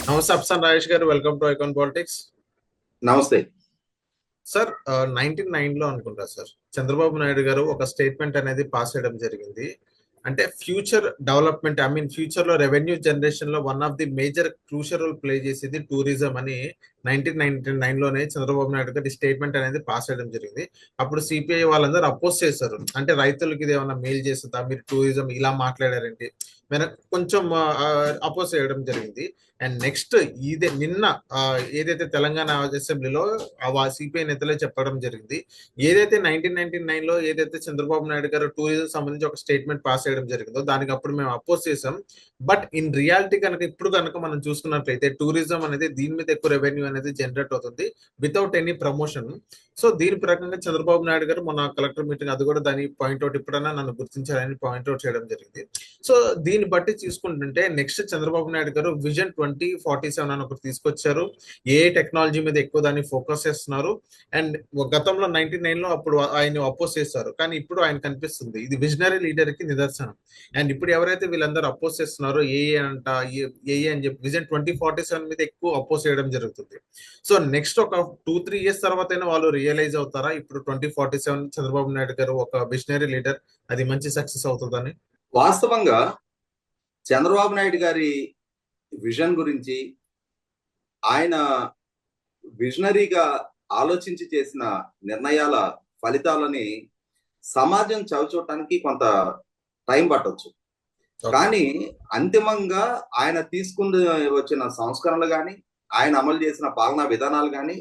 నమస్తే అఫ్సాన్ రాజేష్ గారు, welcome to icon politics. నమస్తే. సార్, 1999 లో అనుకుంటా సార్, చంద్రబాబు నాయుడు గారు ఒక స్టేట్మెంట్ అనేది పాస్ చేయడం జరిగింది. అంటే ఫ్యూచర్ డెవలప్మెంట్, ఫ్యూచర్ లో రెవెన్యూ జనరేషన్ లో one of the major crucial role play చేసేది టూరిజం అని 1999 లోనే చంద్రబాబు నాయుడు గారి స్టేట్మెంట్ అనేది పాస్ చేయడం జరిగింది. అప్పుడు సిపిఐ వాళ్ళందరూ అపోజ్ చేశారు. అంటే రైతులకి ఇది ఏమన్నా మేలు చేస్తుందా, మీరు టూరిజం ఇలా మాట్లాడారంటే వెనక కొంచెం అపోజ్ చేయడం జరిగింది. అండ్ నెక్స్ట్ ఇదే నిన్న ఏదైతే తెలంగాణ అసెంబ్లీలో సిపిఐ నేతలే చెప్పడం జరిగింది. ఏదైతే 1999 లో ఏదైతే చంద్రబాబు నాయుడు గారు టూరిజం సంబంధించి ఒక స్టేట్మెంట్ పాస్ చేయడం జరిగిందో దానికి అప్పుడు మేము అపోజ్ చేసాం. బట్ ఇన్ రియాలిటీ కనుక ఇప్పుడు కనుక మనం చూసుకున్నట్లయితే టూరిజం అనేది దీని మీద ఎక్కువ రెవెన్యూ అనేది జనరేట్ అవుతుంది వితౌట్ ఎనీ ప్రమోషన్. సో దీని ప్రకారంగా చంద్రబాబు నాయుడు గారు మొన్న కలెక్టర్ మీటింగ్ అది కూడా దాని పాయింట్అవుట్ ఇప్పుడన్నా నన్ను గుర్తించాలని పాయింట్అవుట్ చేయడం జరిగింది. సో దీన్ని బట్టి చూసుకుంటుంటే నెక్స్ట్ చంద్రబాబు నాయుడు గారు విజన్ 2047 అని ఒకటి తీసుకొచ్చారు. ఏ టెక్నాలజీ మీద ఎక్కువ దాన్ని ఫోకస్ చేస్తున్నారు. అండ్ గతంలో 99 లో అప్పుడు ఆయన అపోజ్ చేస్తారు, కానీ ఇప్పుడు ఆయన కనిపిస్తుంది ఇది విజనరీ లీడర్ కి నిదర్శనం. అండ్ ఇప్పుడు ఎవరైతే వీళ్ళందరూ అపోజ్ చేస్తున్నారో ఏఏ అని చెప్పి విజన్ 2047 మీద ఎక్కువ అపోజ్ చేయడం జరుగుతుంది. సో నెక్స్ట్ ఒక 2-3 ఇయర్స్ తర్వాత వాళ్ళు రియలైజ్ అవుతారా ఇప్పుడు 2047 చంద్రబాబు నాయుడు గారు ఒక విజనరీ లీడర్, అది మంచి సక్సెస్ అవుతుందని? వాస్తవంగా చంద్రబాబు నాయుడు గారి విజన్ గురించి, ఆయన విజనరీగా ఆలోచించి చేసిన నిర్ణయాల ఫలితాలని సమాజం చవిచూడటానికి కొంత టైం పట్టొచ్చు. కానీ అంతిమంగా ఆయన తీసుకుని వచ్చిన సంస్కరణలు కానీ, ఆయన అమలు చేసిన పాలనా విధానాలు కానీ,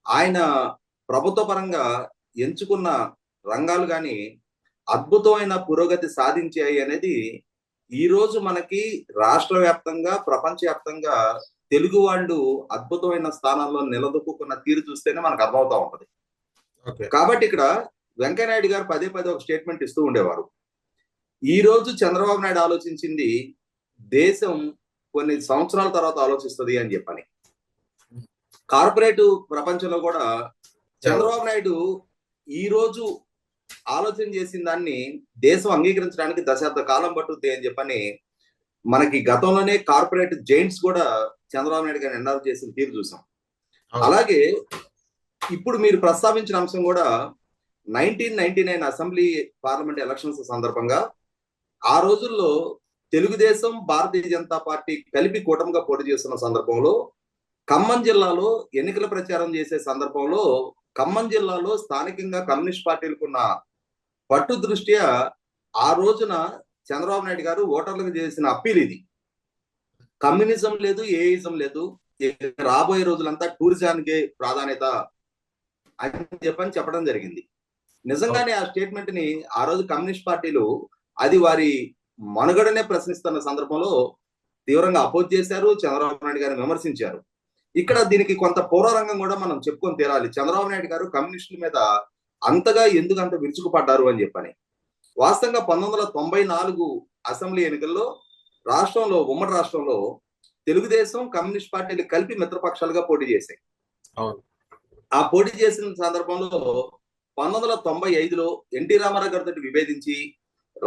ఆయన ప్రభుత్వ పరంగా ఎంచుకున్న రంగాలు కానీ అద్భుతమైన పురోగతి సాధించాయి అనేది ఈ రోజు మనకి రాష్ట్ర వ్యాప్తంగా, ప్రపంచవ్యాప్తంగా తెలుగు వాళ్ళు అద్భుతమైన స్థానాల్లో నిలదొక్కున్న తీరు చూస్తేనే మనకు అర్థమవుతా ఉంటది. కాబట్టి ఇక్కడ వెంకయ్యనాయుడు గారు పదే పదే ఒక స్టేట్మెంట్ ఇస్తూ ఉండేవారు. ఈ రోజు చంద్రబాబు నాయుడు ఆలోచించింది దేశం కొన్ని సంవత్సరాల తర్వాత ఆలోచిస్తుంది అని చెప్పని. కార్పొరేట్ ప్రపంచంలో కూడా చంద్రబాబు నాయుడు ఈ రోజు ఆలోచన చేసిన దాన్ని దేశం అంగీకరించడానికి దశాబ్ద కాలం పట్టుద్ది అని చెప్పని మనకి గతంలోనే కార్పొరేట్ జైంట్స్ కూడా చంద్రబాబు నాయుడు గారిని ఎన్ఆర్ చేసిన తీరు చూసాం. అలాగే ఇప్పుడు మీరు ప్రస్తావించిన అంశం కూడా 1999 అసెంబ్లీ పార్లమెంట్ ఎలక్షన్స్ సందర్భంగా ఆ రోజుల్లో తెలుగుదేశం, భారతీయ జనతా పార్టీ కలిపి కూటమిగా పోటీ చేస్తున్న సందర్భంలో ఖమ్మం జిల్లాలో ఎన్నికల ప్రచారం చేసే సందర్భంలో ఖమ్మం జిల్లాలో స్థానికంగా కమ్యూనిస్ట్ పార్టీలకున్న పట్టు దృష్ట్యా ఆ రోజున చంద్రబాబు నాయుడు గారు ఓటర్లకు చేసిన అప్పీల్ ఇది. కమ్యూనిజం లేదు, ఏయిజం లేదు, రాబోయే రోజులంతా టూరిజానికి ప్రాధాన్యత అని చెప్పడం జరిగింది. నిజంగానే ఆ స్టేట్మెంట్ ని ఆ రోజు కమ్యూనిస్ట్ పార్టీలు అది వారి మనుగడనే ప్రశ్నిస్తున్న సందర్భంలో తీవ్రంగా అపోజ్ చేశారు, చంద్రబాబు నాయుడు గారిని విమర్శించారు. ఇక్కడ దీనికి కొంత పూర్వరంగం కూడా మనం చెప్పుకొని తీరాలి. చంద్రబాబు నాయుడు గారు కమ్యూనిస్టుల మీద అంతగా ఎందుకు అంత విరుచుకుపడ్డారు అని చెప్పని. వాస్తవంగా 1994 అసెంబ్లీ ఎన్నికల్లో రాష్ట్రంలో, ఉమ్మడి రాష్ట్రంలో తెలుగుదేశం, కమ్యూనిస్ట్ పార్టీలు కలిపి మిత్రపక్షాలుగా పోటీ చేశాయి. ఆ పోటీ చేసిన సందర్భంలో 1995లో ఎన్టీ రామారావు గారితో విభేదించి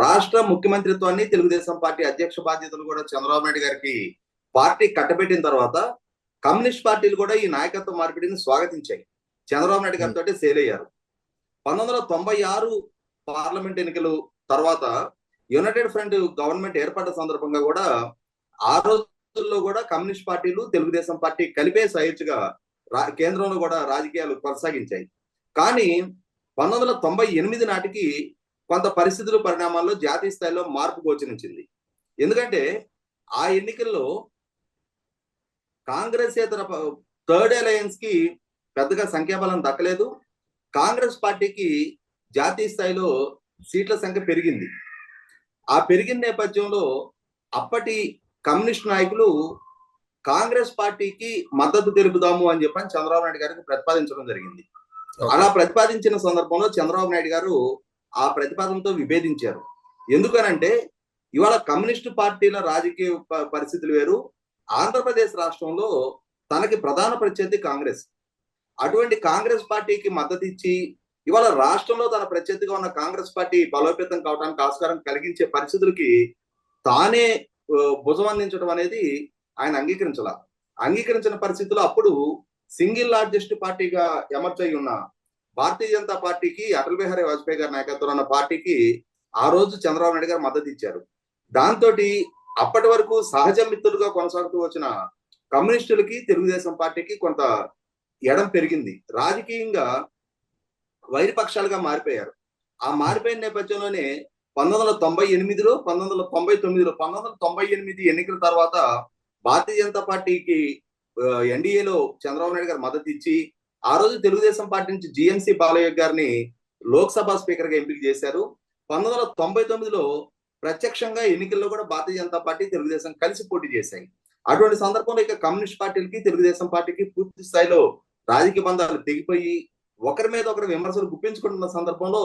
రాష్ట్ర ముఖ్యమంత్రిత్వాన్ని, తెలుగుదేశం పార్టీ అధ్యక్ష బాధ్యతలు కూడా చంద్రబాబు నాయుడు గారికి పార్టీ కట్టబెట్టిన తర్వాత కమ్యూనిస్ట్ పార్టీలు కూడా ఈ నాయకత్వ మార్పిడిని స్వాగతించాయి. చంద్రబాబు నాయుడు గారితో సేల్ అయ్యారు. 1996 పార్లమెంట్ ఎన్నికలు తర్వాత యునైటెడ్ ఫ్రంట్ గవర్నమెంట్ ఏర్పడ్డ సందర్భంగా కూడా ఆ రోజుల్లో కూడా కమ్యూనిస్ట్ పార్టీలు, తెలుగుదేశం పార్టీ కలిపే సహజగా కేంద్రంలో కూడా రాజకీయాలు కొనసాగించాయి. కానీ 1998 నాటికి కొంత పరిస్థితులు, పరిణామాల్లో జాతీయ స్థాయిలో మార్పు గోచరించింది. ఎందుకంటే ఆ ఎన్నికల్లో కాంగ్రెస్ ఏతర థర్డ్ అలయన్స్ కి పెద్దగా సంఖ్యాబలం దక్కలేదు. కాంగ్రెస్ పార్టీకి జాతీయ స్థాయిలో సీట్ల సంఖ్య పెరిగింది. ఆ పెరిగిన నేపథ్యంలో అప్పటి కమ్యూనిస్ట్ నాయకులు కాంగ్రెస్ పార్టీకి మద్దతు తెలుపుదాము అని చెప్పని చంద్రబాబు నాయుడు గారికి ప్రతిపాదించడం జరిగింది. అలా ప్రతిపాదించిన సందర్భంలో చంద్రబాబు నాయుడు గారు ఆ ప్రతిపాదనతో విభేదించారు. ఎందుకనంటే ఇవాళ కమ్యూనిస్టు పార్టీల రాజకీయ పరిస్థితులు వేరు. ఆంధ్రప్రదేశ్ రాష్ట్రంలో తనకి ప్రధాన ప్రత్యర్థి కాంగ్రెస్. అటువంటి కాంగ్రెస్ పార్టీకి మద్దతు ఇచ్చి ఇవాళ రాష్ట్రంలో తన ప్రత్యర్థిగా ఉన్న కాంగ్రెస్ పార్టీ బలోపేతం కావడానికి ఆస్కారం కలిగించే పరిస్థితులకి తానే భుజం అందించడం అనేది ఆయన అంగీకరించాల. అంగీకరించిన పరిస్థితుల్లో అప్పుడు సింగిల్ లార్జెస్ట్ పార్టీగా ఎమర్జ్ అయి ఉన్న భారతీయ జనతా పార్టీకి, అటల్ బిహారీ వాజ్పేయి గారి నాయకత్వంలో ఉన్న పార్టీకి ఆ రోజు చంద్రబాబు నాయుడు గారు మద్దతు ఇచ్చారు. దాంతో అప్పటి వరకు సహజ మిత్రులుగా కొనసాగుతూ వచ్చిన కమ్యూనిస్టులకి, తెలుగుదేశం పార్టీకి కొంత ఎడం పెరిగింది. రాజకీయంగా వైరపక్షాలుగా మారిపోయారు. ఆ మారిపోయిన నేపథ్యంలోనే 1998లో, 1999లో 1998 ఎన్నికల తర్వాత భారతీయ జనతా పార్టీకి ఎన్డీఏలో చంద్రబాబు నాయుడు గారు మద్దతు ఇచ్చి, ఆ రోజు తెలుగుదేశం పార్టీ నుంచి జిఎంసి బాలయ్య గారిని లోక్సభ స్పీకర్ గా ఎంపిక చేశారు. 1999లో ప్రత్యక్షంగా ఎన్నికల్లో కూడా భారతీయ జనతా పార్టీ, తెలుగుదేశం కలిసి పోటీ చేశాయి. అటువంటి సందర్భంలో ఇక కమ్యూనిస్ట్ పార్టీలకి, తెలుగుదేశం పార్టీకి పూర్తి స్థాయిలో రాజకీయ బంధాలు తెగిపోయి ఒకరి మీద ఒకరు విమర్శలు గుప్పించుకుంటున్న సందర్భంలో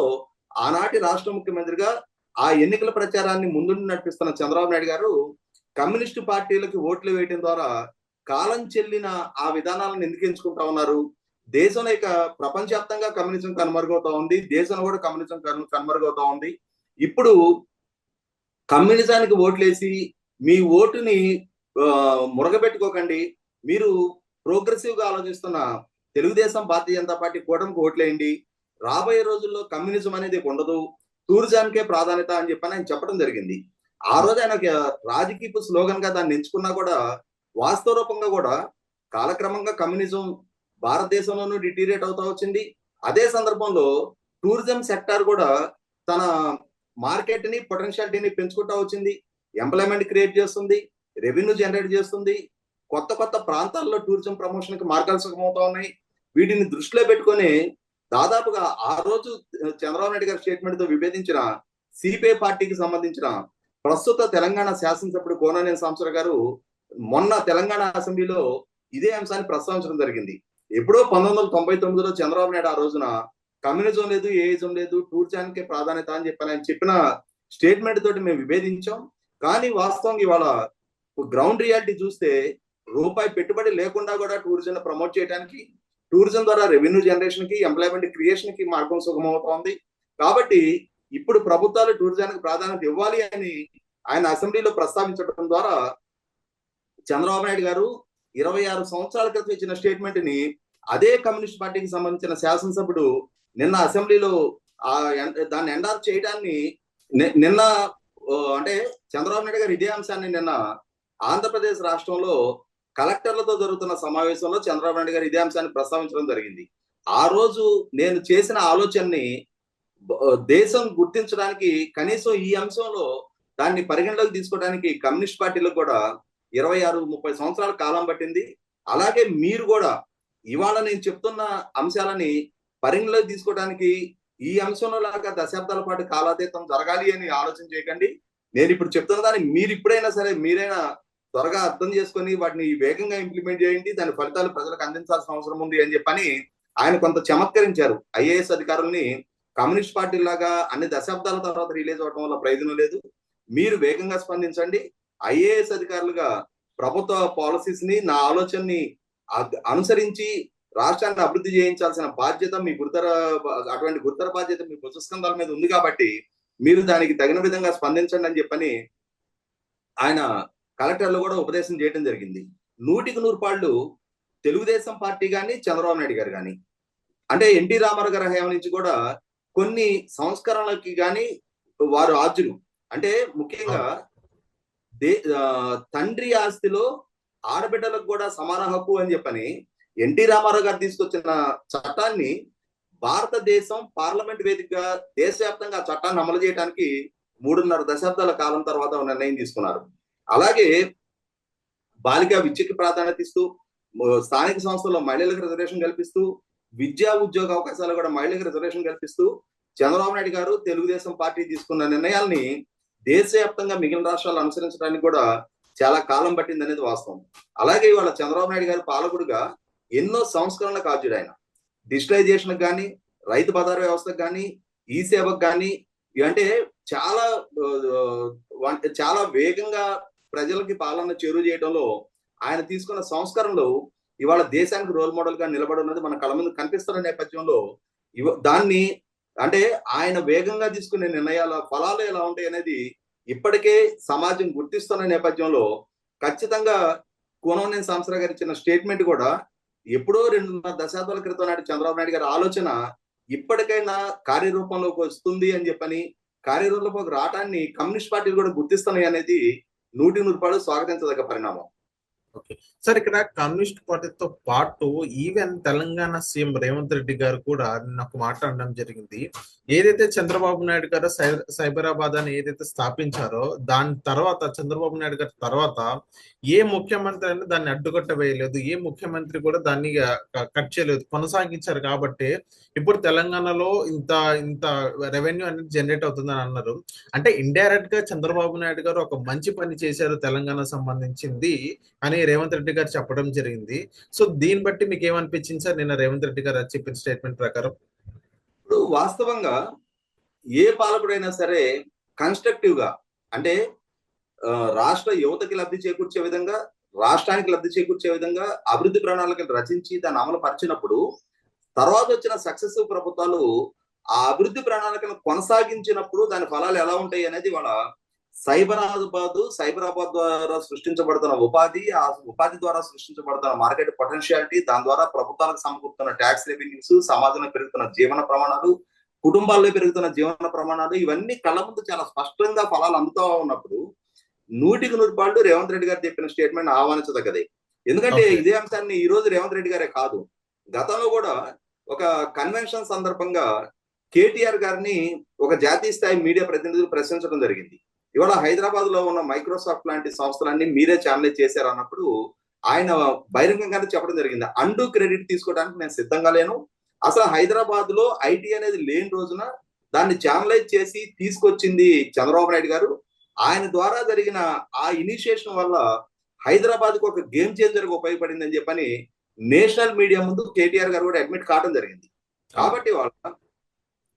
ఆనాటి రాష్ట్ర ముఖ్యమంత్రిగా ఆ ఎన్నికల ప్రచారాన్ని ముందుండి నడిపిస్తున్న చంద్రబాబు నాయుడు గారు కమ్యూనిస్టు పార్టీలకు ఓట్లు వేయడం ద్వారా కాలం చెల్లిన ఆ విధానాలను ఎందుకు ఎంచుకుంటా ఉన్నారు? దేశంలో ఇక ప్రపంచవ్యాప్తంగా కమ్యూనిజం కనుమరుగవుతా ఉంది, దేశంలో కూడా కమ్యూనిజం కనుమరుగవుతా ఉంది. ఇప్పుడు కమ్యూనిజానికి ఓట్లేసి మీ ఓటుని మురగబెట్టుకోకండి, మీరు ప్రోగ్రెసివ్ గా ఆలోచిస్తున్న తెలుగుదేశం, భారతీయ జనతా పార్టీ కూటమికి ఓట్లేయండి, రాబోయే రోజుల్లో కమ్యూనిజం అనేది ఉండదు, టూరిజానికే ప్రాధాన్యత అని చెప్పని ఆయన చెప్పడం జరిగింది. ఆ రోజు ఆయన రాజకీయ స్లోగన్ గా దాన్ని ఎంచుకున్నా కూడా వాస్తవ రూపంగా కూడా కాలక్రమంగా కమ్యూనిజం భారతదేశంలోనూ డిటీరియేట్ అవుతా వచ్చింది. అదే సందర్భంలో టూరిజం సెక్టార్ కూడా తన మార్కెట్ ని, పొటెన్షియాలిటీని పెంచుకుంటా వచ్చింది, ఎంప్లాయ్మెంట్ క్రియేట్ చేస్తుంది, రెవెన్యూ జనరేట్ చేస్తుంది, కొత్త కొత్త ప్రాంతాల్లో టూరిజం ప్రమోషన్ కి మార్గాలు సుగమవుతా ఉన్నాయి. వీటిని దృష్టిలో పెట్టుకొని దాదాపుగా ఆ రోజు చంద్రబాబు నాయుడు గారి స్టేట్మెంట్ తో విభేదించిన సిపిఐ పార్టీకి సంబంధించిన ప్రస్తుత తెలంగాణ శాసనసభ్యుడు కోనేని సాంబశివరావు గారు మొన్న తెలంగాణ అసెంబ్లీలో ఇదే అంశాన్ని ప్రస్తావించడం జరిగింది. ఎప్పుడో 1999లో చంద్రబాబు నాయుడు ఆ రోజున కమ్యూనిజం లేదు, ఏయిజం లేదు, టూరిజానికే ప్రాధాన్యత అని చెప్పి ఆయన చెప్పిన స్టేట్మెంట్ తోటి మేము విభేదించాం. కానీ వాస్తవంగా ఇవాళ గ్రౌండ్ రియాలిటీ చూస్తే రూపాయి పెట్టుబడి లేకుండా కూడా టూరిజం ప్రమోట్ చేయడానికి, టూరిజం ద్వారా రెవెన్యూ జనరేషన్ కి, ఎంప్లాయ్మెంట్ క్రియేషన్ కి మార్గం సుగమవుతోంది. కాబట్టి ఇప్పుడు ప్రభుత్వాలు టూరిజానికి ప్రాధాన్యత ఇవ్వాలి అని ఆయన అసెంబ్లీలో ప్రస్తావించడం ద్వారా చంద్రబాబు నాయుడు గారు 26 సంవత్సరాల క్రితం ఇచ్చిన స్టేట్మెంట్ ని అదే కమ్యూనిస్ట్ పార్టీకి సంబంధించిన శాసనసభ్యుడు నిన్న అసెంబ్లీలో దాన్ని ఎండార్స్ చేయడాన్ని నిన్న అంటే చంద్రబాబు నాయుడు గారు ఇదే అంశాన్ని నిన్న ఆంధ్రప్రదేశ్ రాష్ట్రంలో కలెక్టర్లతో జరుగుతున్న సమావేశంలో చంద్రబాబు నాయుడు గారు ఇదే అంశాన్ని ప్రస్తావించడం జరిగింది. ఆ రోజు నేను చేసిన ఆలోచనని దేశం గుర్తించడానికి, కనీసం ఈ అంశంలో దాన్ని పరిగణలోకి తీసుకోవడానికి కమ్యూనిస్ట్ పార్టీలకు కూడా 26-30 సంవత్సరాల కాలం పట్టింది. అలాగే మీరు కూడా ఇవాళ నేను చెప్తున్న అంశాలని పరిగణలోకి తీసుకోవడానికి ఈ అంశంలో లాగా దశాబ్దాల పాటు కాలాతీతం జరగాలి అని ఆలోచన చేయకండి. నేను ఇప్పుడు చెప్తున్న దాన్ని మీరు ఇప్పుడైనా సరే మీరైనా త్వరగా అర్థం చేసుకొని వాటిని వేగంగా ఇంప్లిమెంట్ చేయండి, దాని ఫలితాలు ప్రజలకు అందించాల్సిన అవసరం ఉంది అని చెప్పని ఆయన కొంత చమత్కరించారు. ఐఏఎస్ అధికారుల్ని కమ్యూనిస్ట్ పార్టీ లాగా అన్ని దశాబ్దాల తర్వాత రిలీజ్ అవడం వల్ల ప్రయోజనం లేదు, మీరు వేగంగా స్పందించండి, ఐఏఎస్ అధికారులుగా ప్రభుత్వ పాలసీస్ ని, నా ఆలోచనని అనుసరించి రాష్ట్రాన్ని అభివృద్ధి చేయించాల్సిన బాధ్యత మీ అటువంటి గురుతర బాధ్యత మీ భుజస్కంధాల మీద ఉంది కాబట్టి మీరు దానికి తగిన విధంగా స్పందించండి అని చెప్పని ఆయన కలెక్టర్లు కూడా ఉపదేశం చేయడం జరిగింది. 100కి 100 తెలుగుదేశం పార్టీ కానీ, చంద్రబాబు నాయుడు గారు కానీ, అంటే ఎన్టీ రామారావు గారి హయాం నుంచి కూడా కొన్ని సంస్కరణలకి కానీ వారు ఆర్జులు. అంటే ముఖ్యంగా తండ్రి ఆస్తిలో ఆడబిడ్డలకు కూడా సమాన హక్కు అని చెప్పని ఎన్టీ రామారావు గారు తీసుకొచ్చిన చట్టాన్ని భారతదేశం పార్లమెంట్ వేదికగా దేశవ్యాప్తంగా ఆ చట్టాన్ని అమలు చేయడానికి 3.5 దశాబ్దాల కాలం తర్వాత నిర్ణయం తీసుకున్నారు. అలాగే బాలికా విద్యకి ప్రాధాన్యత ఇస్తూ, స్థానిక సంస్థల్లో మహిళలకు రిజర్వేషన్ కల్పిస్తూ, విద్యా ఉద్యోగ అవకాశాలు కూడా మహిళలకు రిజర్వేషన్ కల్పిస్తూ చంద్రబాబు నాయుడు గారు తెలుగుదేశం పార్టీ తీసుకున్న నిర్ణయాల్ని దేశవ్యాప్తంగా మిగిలిన రాష్ట్రాలు అనుసరించడానికి కూడా చాలా కాలం పట్టింది అనేది వాస్తవం. అలాగే ఇవాళ చంద్రబాబు నాయుడు గారు పాలకుడుగా ఎన్నో సంస్కరణలకు ఆర్జుడు. ఆయన డిజిటలైజేషన్ కానీ, రైతు బజార్ వ్యవస్థకు కానీ, ఈ సేవకు కానీ, అంటే చాలా వేగంగా ప్రజలకి పాలన చేరువ చేయడంలో ఆయన తీసుకున్న సంస్కరణలు ఇవాళ దేశానికి రోల్ మోడల్ గా నిలబడున్నది మన కళ్ళ ముందు కనిపిస్తున్న నేపథ్యంలో దాన్ని అంటే ఆయన వేగంగా తీసుకునే నిర్ణయాల ఫలాలు ఎలా ఉంటాయి అనేది ఇప్పటికే సమాజం గుర్తిస్తున్న నేపథ్యంలో ఖచ్చితంగా కూనంనేని సాంబశివరావు గారు ఇచ్చిన స్టేట్మెంట్ కూడా ఎప్పుడో 2.5 దశాబ్దాల క్రితం నాటి చంద్రబాబు నాయుడు గారి ఆలోచన ఇప్పటికైనా కార్యరూపంలోకి వస్తుంది అని చెప్పని, కార్యరూపంలోకి రావటాన్ని కమ్యూనిస్ట్ పార్టీలు కూడా గుర్తిస్తున్నాయి అనేది 100% స్వాగతించదగ్గ పరిణామం. ఓకే సార్, ఇక్కడ కమ్యూనిస్ట్ పార్టీతో పాటు ఈవెన్ తెలంగాణ సీఎం రేవంత్ రెడ్డి గారు కూడా నాకు మాట్లాడడం జరిగింది. ఏదైతే చంద్రబాబు నాయుడు గారు సైబరాబాద్ అని ఏదైతే స్థాపించారో దాని తర్వాత చంద్రబాబు నాయుడు గారి తర్వాత ఏ ముఖ్యమంత్రి అయినా దాన్ని అడ్డుకట్ట వేయలేదు, ఏ ముఖ్యమంత్రి కూడా దాన్ని కట్ చేయలేదు, కొనసాగించారు. కాబట్టి ఇప్పుడు తెలంగాణలో ఇంత ఇంత రెవెన్యూ అనేది జనరేట్ అవుతుందని అన్నారు. అంటే ఇండైరెక్ట్ గా చంద్రబాబు నాయుడు గారు ఒక మంచి పని చేశారు తెలంగాణ సంబంధించింది అని రేవంత్ రెడ్డి గారు చెప్పడం జరిగింది. సో దీన్ని బట్టి మీకు ఏమనిపించింది సార్ నిన్న రేవంత్ రెడ్డి గారు చెప్పిన స్టేట్మెంట్ ప్రకారం? ఇప్పుడు వాస్తవంగా ఏ పాలకుడైనా సరే కన్స్ట్రక్టివ్ గా, అంటే రాష్ట్ర యువతకి లబ్ధి చేకూర్చే విధంగా, రాష్ట్రానికి లబ్ధి చేకూర్చే విధంగా అభివృద్ధి ప్రణాళికలు రచించి దాన్ని అమలు పరిచినప్పుడు తర్వాత వచ్చిన సక్సెసివ్ ప్రభుత్వాలు ఆ అభివృద్ధి ప్రణాళికను కొనసాగించినప్పుడు దాని ఫలాలు ఎలా ఉంటాయి అనేది వాళ్ళ సైబరాబాద్ ద్వారా సృష్టించబడుతున్న ఉపాధి, ఆ ఉపాధి ద్వారా సృష్టించబడుతున్న మార్కెట్ పొటెన్షియాలిటీ, దాని ద్వారా ప్రభుత్వాలకు సమకూరుతున్న ట్యాక్స్ రెవెన్యూస్, సమాజంలో పెరుగుతున్న జీవన ప్రమాణాలు, కుటుంబాల్లో పెరుగుతున్న జీవన ప్రమాణాలు, ఇవన్నీ కళ్ళ ముందు చాలా స్పష్టంగా ఫలాలు అందుతా ఉన్నప్పుడు 100% రేవంత్ రెడ్డి గారు చెప్పిన స్టేట్మెంట్ ఆహ్వానించదగ్గదే. ఎందుకంటే ఇదే అంశాన్ని ఈ రోజు రేవంత్ రెడ్డి గారే కాదు, గతంలో కూడా ఒక కన్వెన్షన్ సందర్భంగా కేటీఆర్ గారిని ఒక జాతీయ స్థాయి మీడియా ప్రతినిధులు ప్రశ్నించడం జరిగింది. ఇవాళ హైదరాబాద్ లో ఉన్న మైక్రోసాఫ్ట్ లాంటి సంస్థలన్నీ మీరే ఛానలైజ్ చేశారు అన్నప్పుడు ఆయన బహిరంగంగానే చెప్పడం జరిగింది, అండు క్రెడిట్ తీసుకోవడానికి నేను సిద్ధంగా లేను, అసలు హైదరాబాద్ లో ఐటీ అనేది లేని రోజున దాన్ని ఛానలైజ్ చేసి తీసుకొచ్చింది చంద్రబాబు నాయుడు గారు, ఆయన ద్వారా జరిగిన ఆ ఇనిషియేషన్ వల్ల హైదరాబాద్ కు ఒక గేమ్ చేంజర్ గా ఉపయోగపడింది అని చెప్పని నేషనల్ మీడియా ముందు కేటీఆర్ గారు కూడా అడ్మిట్ కావడం జరిగింది. కాబట్టి వాళ్ళ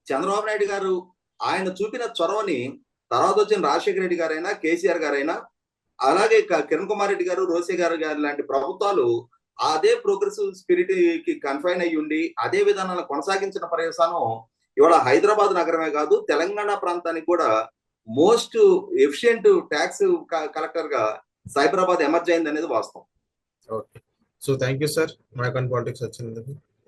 చంద్రబాబు నాయుడు గారు ఆయన చూపిన చొరవని తర్వాత వచ్చిన రాజశేఖర రెడ్డి గారైనా, కేసీఆర్ గారైనా, అలాగే కిరణ్ కుమార్ రెడ్డి గారు, రోసే గారు లాంటి ప్రభుత్వాలు అదే ప్రోగ్రెసివ్ స్పిరిట్ కి కన్ఫైన్ అయ్యి ఉండి అదే విధానాలను కొనసాగించిన పర్యవసానం ఇవాళ హైదరాబాద్ నగరమే కాదు తెలంగాణ ప్రాంతానికి కూడా మోస్ట్ ఎఫిషియెంట్ ట్యాక్స్ కలెక్టర్ గా సైబరాబాద్ ఎమర్జ్ అయింది అనేది వాస్తవం. Okay, so thank you sir, మైకాన్ పాలిటిక్స్ వచ్చినందుకు.